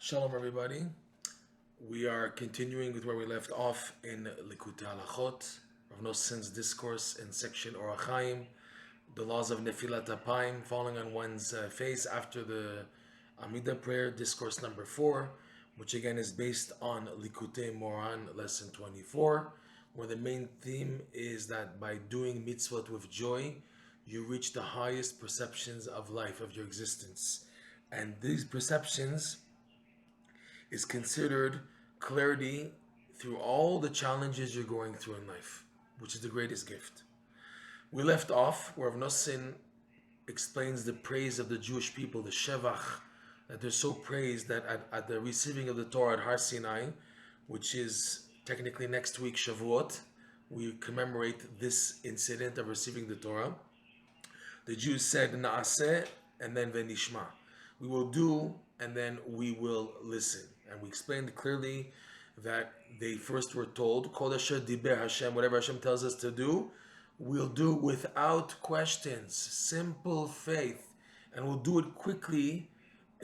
Shalom, everybody. We are continuing with where we left off in Likutey Halakhot, Rav Noson's discourse in section Orach Chaim, the laws of Nefilat Apayim, falling on one's face after the Amidah prayer, discourse number 4, which again is based on Likutey Moharan, lesson 24, where the main theme is that by doing mitzvot with joy, you reach the highest perceptions of life, of your existence. And these perceptions is considered clarity through all the challenges you're going through in life, which is the greatest gift. We left off where Rav Noson explains the praise of the Jewish people, the Shevach, that they're so praised that at the receiving of the Torah at Har Sinai, which is technically next week, Shavuot, we commemorate this incident of receiving the Torah. The Jews said, Na'aseh, and then Venishma. We will do, and then we will listen. And we explained clearly that they first were told, Kol asher diber Hashem, whatever Hashem tells us to do, we'll do without questions, simple faith, and we'll do it quickly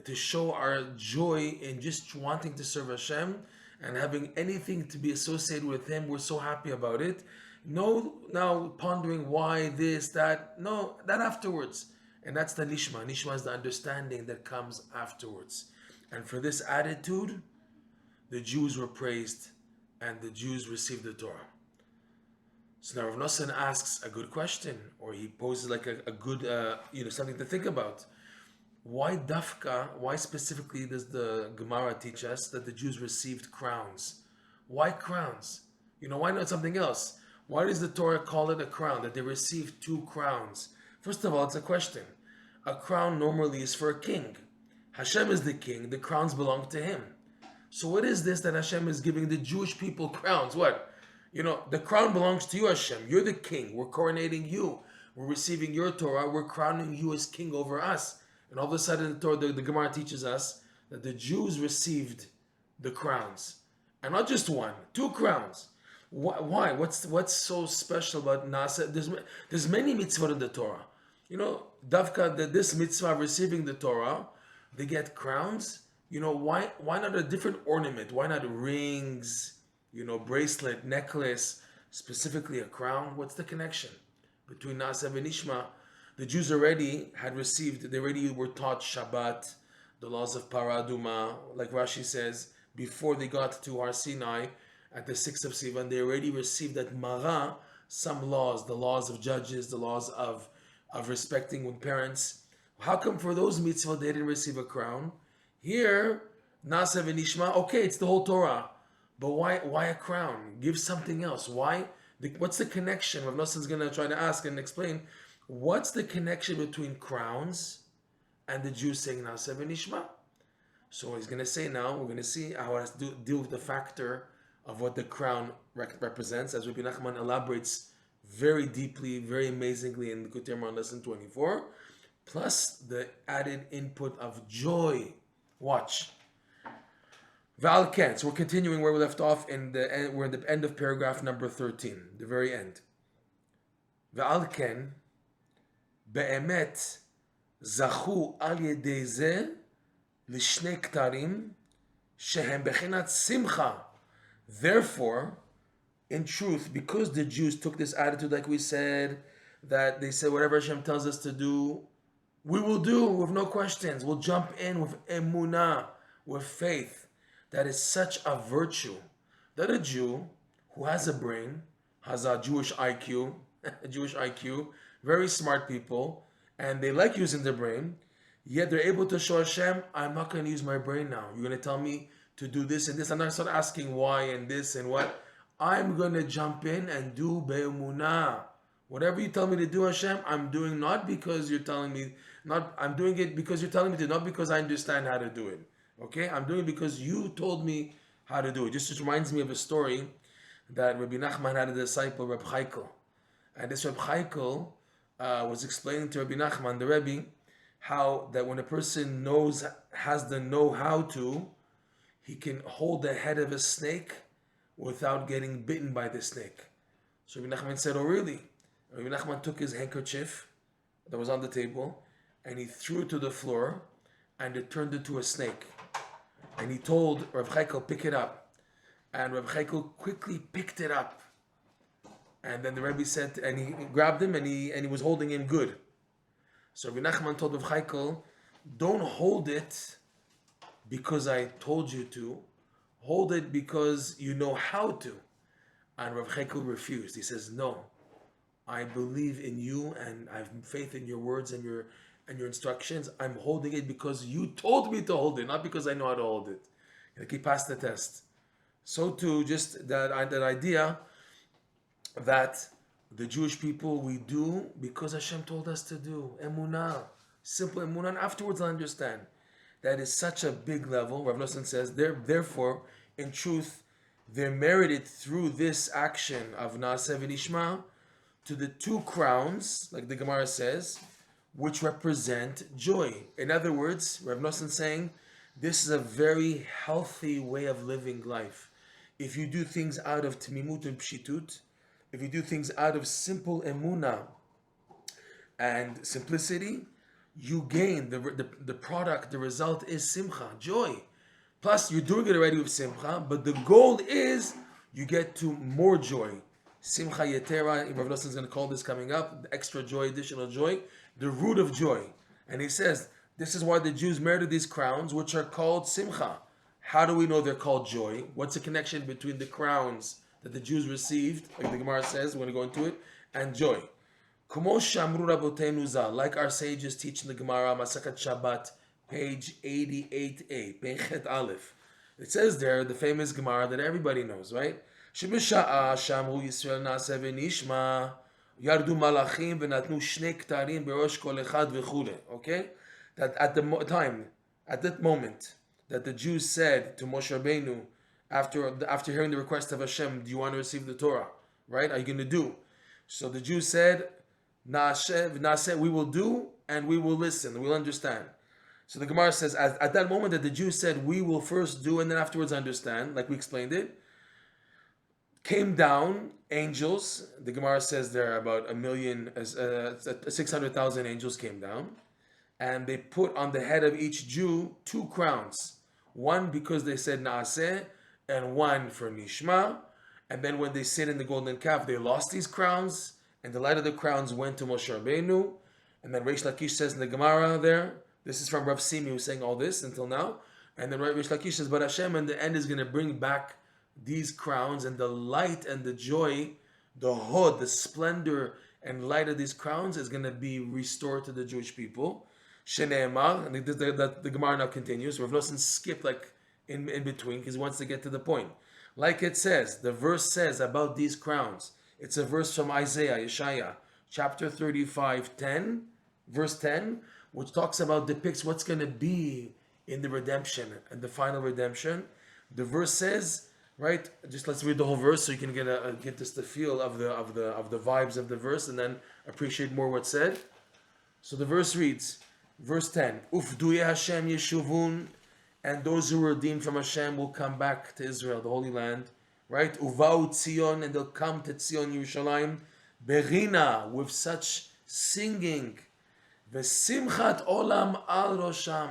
to show our joy in just wanting to serve Hashem and having anything to be associated with Him. We're so happy about it. No, now pondering why this, that. No, that afterwards. And that's the nishma. Nishma is the understanding that comes afterwards. And for this attitude, the Jews were praised and the Jews received the Torah. So now Rav Noson asks a good question, or he poses like a good, something to think about. Why dafka, why specifically does the Gemara teach us that the Jews received crowns? Why crowns? Why not something else? Why does the Torah call it a crown, that they received 2 crowns? First of all, it's a question. A crown normally is for a king. Hashem is the king, the crowns belong to Him. So what is this that Hashem is giving the Jewish people crowns? What? The crown belongs to you, Hashem. You're the king. We're coronating you. We're receiving your Torah. We're crowning you as king over us. And all of a sudden, the Torah, the Gemara teaches us that the Jews received the crowns. And not just 1, 2 crowns. Why? What's so special about Nasa? There's many mitzvot in the Torah. Davka, this mitzvah of receiving the Torah, they get crowns. Why not a different ornament? Why not rings, bracelet, necklace, specifically a crown? What's the connection between Nasa and Nishma? The Jews already had received, they already were taught Shabbat, the laws of Paraduma, like Rashi says, before they got to Har Sinai at the 6th of Sivan, they already received at Mara some laws, the laws of judges, the laws of respecting with parents. How come for those mitzvot they didn't receive a crown? Here, Nasa v'nishma, okay, it's the whole Torah, but why a crown? Give something else. Why? What's the connection? Rav Noson's going to try to ask and explain. What's the connection between crowns and the Jews saying Nasa v'nishma? So he's going to say now, we're going to see how it has to deal with the factor of what the crown represents, as Rabbi Nachman elaborates very deeply, very amazingly in the Likutey Moharan lesson 24, plus the added input of joy. Watch. Valken. So we're continuing where we left off we're in the end of paragraph number 13, the very end. Valken be'emet zachu al yedei zeh lishnei ktarim shehem bechinat simcha. Therefore, in truth, because the Jews took this attitude, like we said, that they said whatever Hashem tells us to do, we will do with no questions. We'll jump in with emunah, with faith. That is such a virtue that a Jew who has a brain, has a Jewish IQ, very smart people, and they like using their brain, yet they're able to show Hashem, I'm not going to use my brain now. You're going to tell me to do this and this. I'm not start asking why and this and what. I'm going to jump in and do be'emunah. Whatever you tell me to do, Hashem, I'm doing not because you're telling me, I'm doing it because you're telling me to, not because I understand how to do it. Okay? I'm doing it because you told me how to do it. Just reminds me of a story that Rabbi Nachman had a disciple, Reb Chaikel. And this Reb Chaikel was explaining to Rabbi Nachman, the Rebbe, how that when a person has the know-how to, he can hold the head of a snake without getting bitten by the snake. So Rabbi Nachman said, oh really? Rabbi Nachman took his handkerchief that was on the table and he threw it to the floor and it turned into a snake. and he told Rav Chaikel, pick it up. And Rav Chaikel quickly picked it up. And then the Rebbe said, and he grabbed him and he was holding him good. So Rabbi Nachman told Rav Chaikel, don't hold it because I told you to. Hold it because you know how to. And Rav Chaikel refused. He says, no, I believe in you and I have faith in your words and your instructions. I'm holding it because you told me to hold it, not because I know how to hold it. Like he passed the test. So too, just that idea that the Jewish people, we do because Hashem told us to do. Emunah. Simple emunah. And afterwards I'll understand. That is such a big level. Rav Nosson says, therefore, in truth, they're merited through this action of Naaseh v'Nishma to the two crowns, like the Gemara says, which represent joy. In other words, Rav Nosson saying, this is a very healthy way of living life. If you do things out of Timimut and Pshitut, if you do things out of simple emunah and simplicity, you gain the product, the result is simcha, joy. Plus, you're doing it already with simcha, but the goal is you get to more joy. Simcha yetera, Rav Nosson is going to call this coming up, the extra joy, additional joy, the root of joy. And he says, this is why the Jews merited these crowns, which are called simcha. How do we know they're called joy? What's the connection between the crowns that the Jews received, like the Gemara says, we're going to go into it, and joy? Like our sages teach in the Gemara, Masakat Shabbat, page 88a, Penchet Aleph. It says there, the famous Gemara that everybody knows, right? Shebisha'a shamru Yisrael na'aseh v'nishma, yardu malachim v'natnu shnei ktarim berosh kol echad v'chule. Okay? That at that moment, that the Jews said to Moshe Rabbeinu, after hearing the request of Hashem, do you want to receive the Torah? Right? Are you going to do? So the Jews said, Na'aseh, we will do and we will listen, we'll understand. So the Gemara says, at that moment that the Jews said, we will first do and then afterwards understand, like we explained it, came down angels. The Gemara says there are about 600,000 angels came down, and they put on the head of each Jew 2 crowns. One because they said Na'aseh, and one for Nishma. And then when they sit in the golden calf, they lost these crowns, and the light of the crowns went to Moshe Rabbeinu. And then Reish Lakish says in the Gemara there, this is from Rav Simi who's saying all this until now. And then Reish Lakish says, but Hashem in the end is going to bring back these crowns, and the light and the joy, the hod, the splendor and light of these crowns is going to be restored to the Jewish people. Shene'emar, and the Gemara now continues. Rav Nosson skipped like in between because he wants to get to the point. Like it says, the verse says about these crowns. It's a verse from Isaiah, Yeshaya, chapter 35, 10, verse 10, which talks about, depicts what's going to be in the redemption and the final redemption. The verse says, right? Just let's read the whole verse so you can get just the feel of the vibes of the verse and then appreciate more what's said. So the verse reads, verse 10, Ufduye Hashem Yeshuvun, and those who were redeemed from Hashem will come back to Israel, the Holy Land, right? Uvau Tzion, and they'll come to Tzion, Yerushalayim, Berina, with such singing, Vesimchat Olam al Rosham,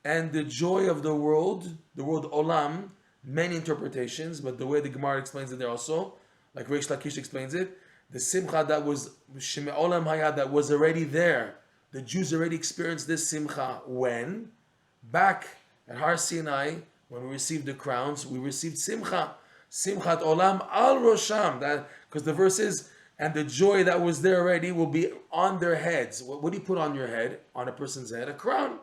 and the joy of the word Olam, many interpretations, but the way the Gemara explains it there also, like Reish Lakish explains it, the Simcha that was Sheme Olam Hayad, that was already there. The Jews already experienced this Simcha when? Back at Har Sinai, when we received the crowns, we received Simcha. Simchat Olam al Rosham. That, because the verse is, and the joy that was there already will be on their heads. What do you put on your head, on a person's head? A crown.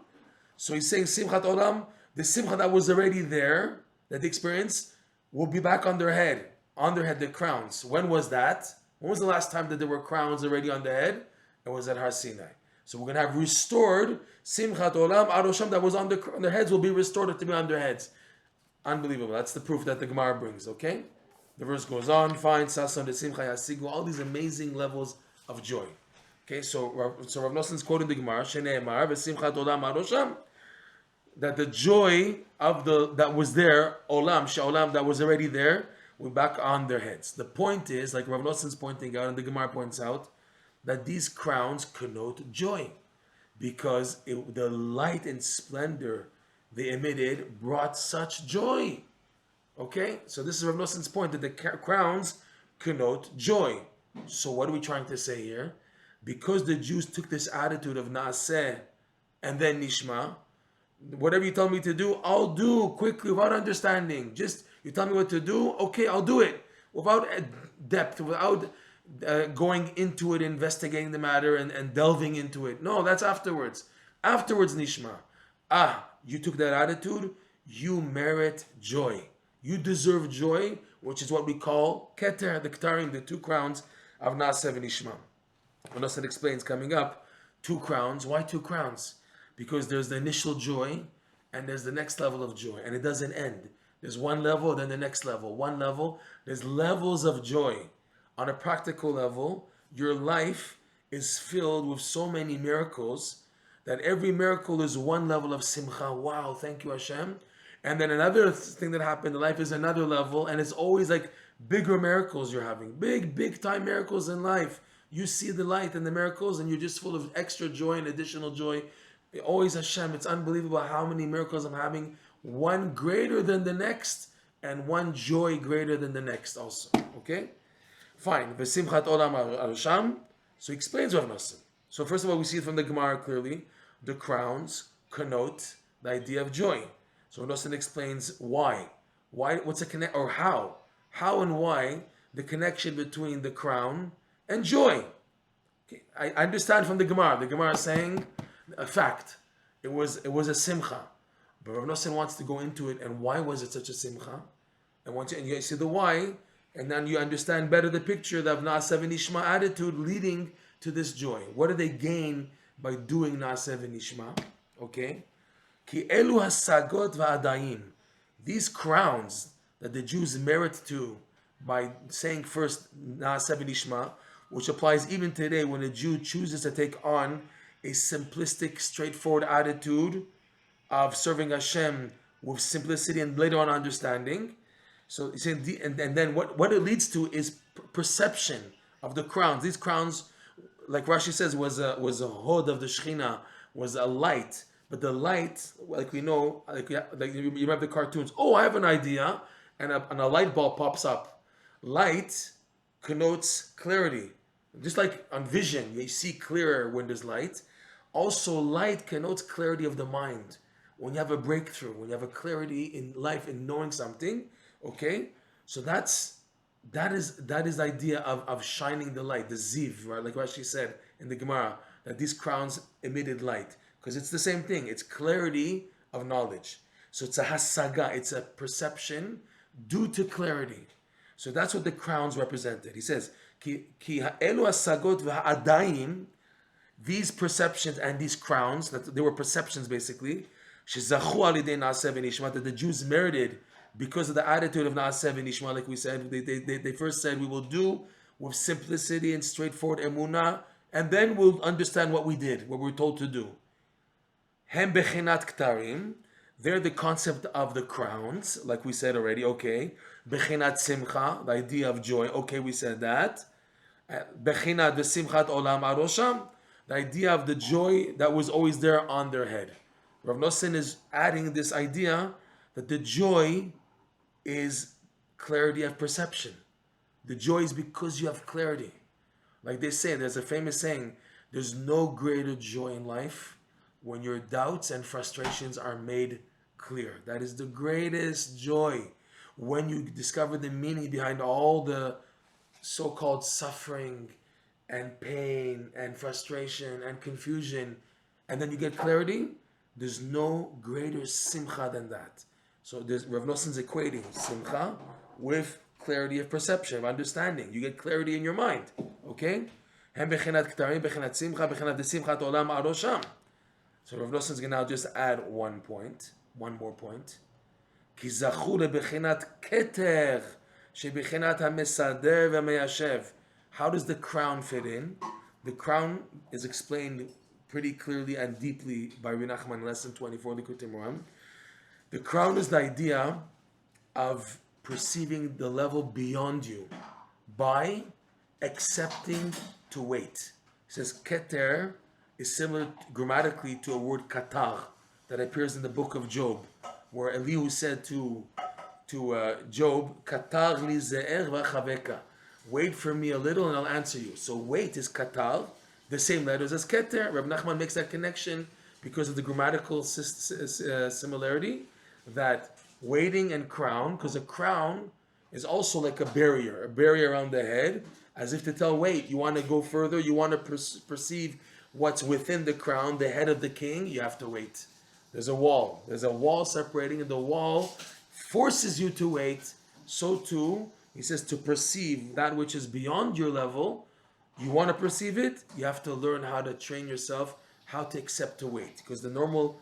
So he's saying Simchat Olam, the Simcha that was already there, that they experienced, will be back on their head, the crowns. When was that? When was the last time that there were crowns already on the head? It was at Har Sinai. So we're going to have restored Simchat Olam Arosham, that was on their heads, will be restored to be on their heads. Unbelievable. That's the proof that the Gemara brings, okay? The verse goes on, fine, Sason de Simcha Yasigu, all these amazing levels of joy. Okay, so Rav Nosson's quoting the Gemara, Shene'emar, V'simchat Olam Arosham, that the joy of that was there, Olam, Sha'olam, that was already there, we're back on their heads. The point is, like Rav Nosson's pointing out, and the Gemara points out, that these crowns connote joy, because the light and splendor they emitted brought such joy. Okay, so this is Rav Noson's point that the crowns connote joy. So what are we trying to say here? Because the Jews took this attitude of naaseh and then nishma, whatever you tell me to do, I'll do quickly without understanding. Just you tell me what to do, okay, I'll do it without depth, without going into it, investigating the matter and delving into it. No, that's afterwards. Afterwards, nishma. You took that attitude, you merit joy. You deserve joy, which is what we call keter, the ktarim, the two crowns of Naaseh v'Nishma. Nosson explains coming up, 2 crowns. Why 2 crowns? Because there's the initial joy and there's the next level of joy, and it doesn't end. There's one level, then the next level. One level, there's levels of joy. On a practical level, your life is filled with so many miracles that every miracle is one level of simcha. Wow, thank you Hashem. And then another thing that happened in life is another level, and it's always like bigger miracles you're having. Big time miracles in life. You see the light and the miracles, and you're just full of extra joy and additional joy. Always Hashem, it's unbelievable how many miracles I'm having. One greater than the next, and one joy greater than the next also. Okay? Fine. V'simchat olam al-sham. So he explains Rav Nosson. So first of all, we see it from the Gemara clearly. The crowns connote the idea of joy. So Nosson explains why. What's a connect, or how? How and why the connection between the crown and joy. Okay. I understand from the Gemara. The Gemara is saying a fact. It was a simcha. But Rav Nosson wants to go into it, and why was it such a simcha? And you see the why, and then you understand better the picture, the Naaseh v'Nishma attitude leading to this joy. What do they gain by doing Naaseh v'Nishma? Okay? Ki elu hasagot v'adayim. These crowns that the Jews merit to by saying first Naaseh v'Nishma, which applies even today when a Jew chooses to take on a simplistic, straightforward attitude of serving Hashem with simplicity and later on understanding. So he's saying, and then what it leads to is perception of the crowns. These crowns, like Rashi says, was a hod of the Shechina, was a light. But the light, like we know, like you remember the cartoons. Oh, I have an idea, and a light bulb pops up. Light connotes clarity. Just like on vision, you see clearer when there's light. Also, light connotes clarity of the mind. When you have a breakthrough, when you have a clarity in life, in knowing something, okay? So that is the idea of shining the light, the ziv, right? Like Rashi said in the Gemara, that these crowns emitted light. Because it's the same thing. It's clarity of knowledge. So it's a hasaga, it's a perception due to clarity. So that's what the crowns represented. He says, Ki ha'elu hasagot v'ha'adayim, these perceptions and these crowns, that they were perceptions basically, shezachu alidei Naaseh v'Nishma, that the Jews merited because of the attitude of Naaseh v'Nishma, like we said. They first said, we will do with simplicity and straightforward emunah, and then we'll understand what we did, what we were told to do. Hem bechinat ktarim, they're the concept of the crowns, like we said already, okay. Bechinat simcha, the idea of joy, okay, we said that. Bechinat the simchat olam arosham, the idea of the joy that was always there on their head. Rav Nosson is adding this idea that the joy is clarity of perception. The joy is because you have clarity. Like they say, there's a famous saying, there's no greater joy in life when your doubts and frustrations are made clear. That is the greatest joy. When you discover the meaning behind all the so-called suffering and pain and frustration and confusion, and then you get clarity, there's no greater simcha than that. So Rav Nosson's equating simcha with clarity of perception, of understanding. You get clarity in your mind. Okay? Hem bechinat ktarim, bechinat simcha, bechinat de simchat olam arosham. So Rav Nosson's going to now just add one more point. Ki zachu lebechinat keter, shebechinat hamesader v'meyashev. How does the crown fit in? The crown is explained pretty clearly and deeply by Rabbi Nachman in lesson 24, Likutey Moharan. The crown is the idea of perceiving the level beyond you by accepting to wait. It says keter is similar grammatically to a word katar. that appears in the book of Job, where Elihu said to Job, Katar li ze'er v'chaveka. Wait for me a little and I'll answer you. So wait is katar, the same letters as keter. Reb Nachman makes that connection because of the grammatical similarity, that waiting and crown, because a crown is also like a barrier around the head, as if to tell, wait, you want to go further, you want to perceive what's within the crown, the head of the king, you have to wait. There's a wall separating, and the wall forces you to wait. So too, he says, to perceive that which is beyond your level, you want to perceive it, you have to learn how to train yourself, how to accept to wait. Because the normal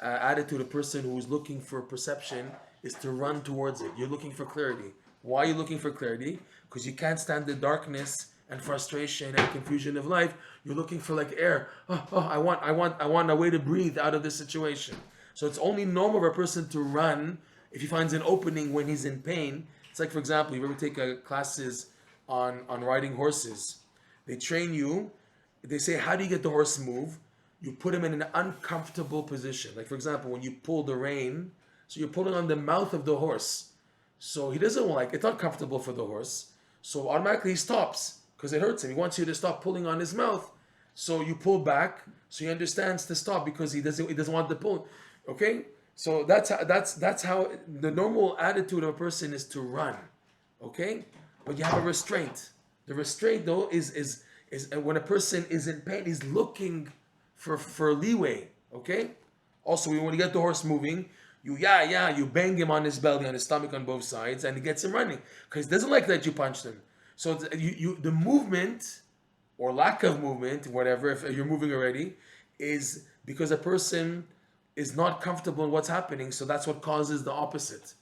attitude of a person who is looking for perception is to run towards it. You're looking for clarity. Why are you looking for clarity? Because you can't stand the darkness and frustration and confusion of life. You're looking for like air. I want a way to breathe out of this situation. So it's only normal for a person to run if he finds an opening when he's in pain. It's like, for example, you ever take classes on riding horses. They train you. They say, how do you get the horse to move? You put him in an uncomfortable position. Like, for example, when you pull the rein, so you're pulling on the mouth of the horse. So he doesn't it's not comfortable for the horse. So automatically he stops because it hurts him. He wants you to stop pulling on his mouth. So you pull back, so he understands to stop because he doesn't want to pull. Okay? So that's how the normal attitude of a person is to run. Okay? But you have a restraint. The restraint though is when a person is in pain, he's looking for leeway. Okay? Also, when you get the horse moving, you bang him on his belly, on his stomach, on both sides, and it gets him running because he doesn't like that you punched him. So the movement or lack of movement, whatever, if you're moving already, is because a person is not comfortable in what's happening. So that's what causes the opposite.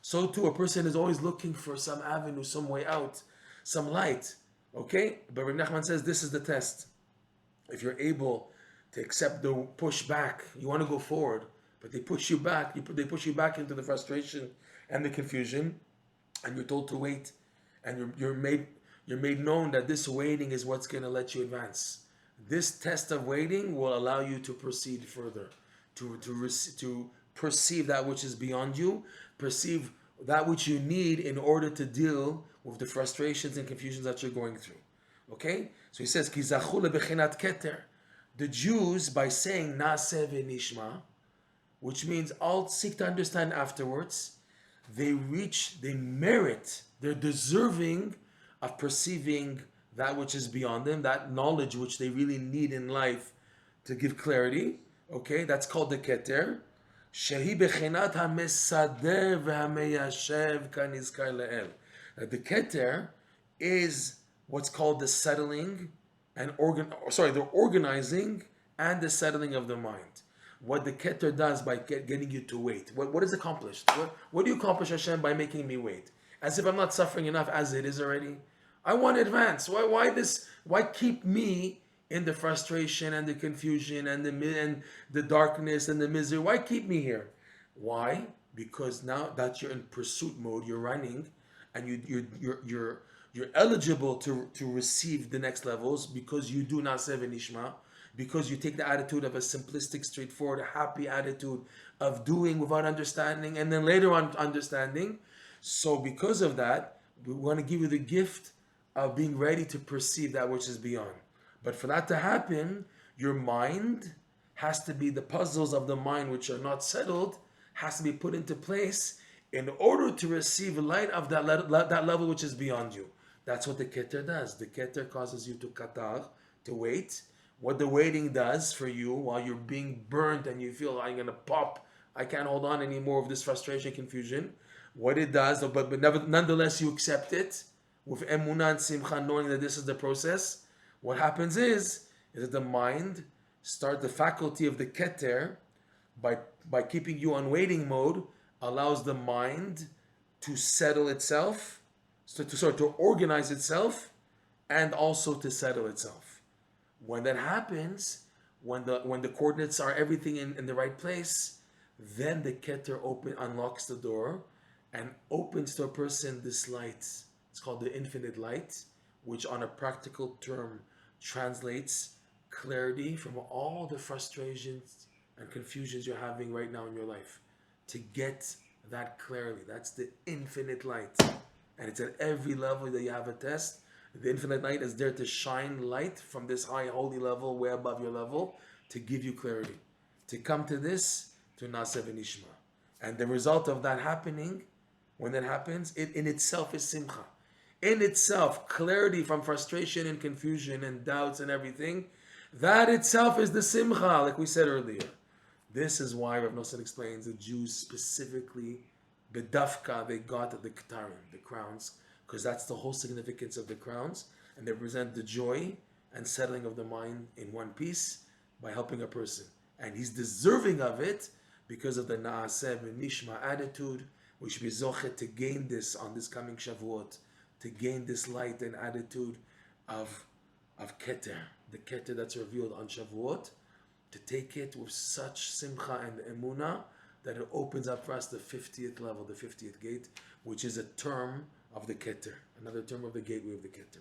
So too, a person is always looking for some avenue, some way out, some light. Okay, but Reb Nachman says this is the test. If you're able to accept the push back, you want to go forward, but they push you back. They push you back into the frustration and the confusion, and you're told to wait, and you're made known that this waiting is what's going to let you advance. This test of waiting will allow you to proceed further, to perceive that which is beyond you, perceive that which you need in order to deal with the frustrations and confusions that you're going through. Okay, so he says, "Ki zachu lebechinat keter." The Jews, by saying "Naseh v'nishma," which means I'll seek to understand afterwards, they're deserving of perceiving that which is beyond them, that knowledge which they really need in life to give clarity. Okay, that's called the keter. Shehi bechinat hamesader v'hameyashev kanizkar le'el. The keter is what's called the settling and the organizing and the settling of the mind. What the keter does by getting you to wait. What is accomplished? What do you accomplish, Hashem, by making me wait? As if I'm not suffering enough as it is already. I want to advance. Why this? Why keep me in the frustration and the confusion and the darkness and the misery? Why keep me here? Why? Because now that you're in pursuit mode, you're running, and you're eligible to receive the next levels because you do Naseh v'nishma, because you take the attitude of a simplistic, straightforward, happy attitude of doing without understanding, and then later on understanding. So because of that, we want to give you the gift of being ready to perceive that which is beyond. But for that to happen, your mind has to be, the puzzles of the mind which are not settled, has to be put into place in order to receive light of that level which is beyond you. That's what the keter does. The keter causes you to katar, to wait. What the waiting does for you while you're being burnt and you feel, I'm going to pop, I can't hold on anymore of this frustration, confusion. What it does, but nonetheless you accept it with emunah and simcha, knowing that this is the process. What happens is that the mind the faculty of the keter, by keeping you on waiting mode, allows the mind to settle itself, to organize itself, and also to settle itself. When that happens, when the coordinates are everything in the right place, then the keter unlocks the door and opens to a person this light. It's called the infinite light, which on a practical term translates clarity from all the frustrations and confusions you're having right now in your life. To get that clarity. That's the infinite light. And it's at every level that you have a test. The infinite light is there to shine light from this high holy level, way above your level, to give you clarity. To come to this, to Naseh v'nishma. And the result of that happening, when that happens, it in itself is simcha. In itself, clarity from frustration and confusion and doubts and everything, that itself is the simcha, like we said earlier. This is why Rav Nosson explains the Jews specifically, bedafka, they got the ktarim, the crowns, because that's the whole significance of the crowns, and they represent the joy and settling of the mind in one piece by helping a person. And he's deserving of it because of the naaseh v'nishma attitude. We should be zochet to gain this on this coming Shavuot, to gain this light and attitude of keter, the keter that's revealed on Shavuot, to take it with such simcha and emunah that it opens up for us the 50th level, the 50th gate, which is a term of the keter, another term of the gateway of the keter.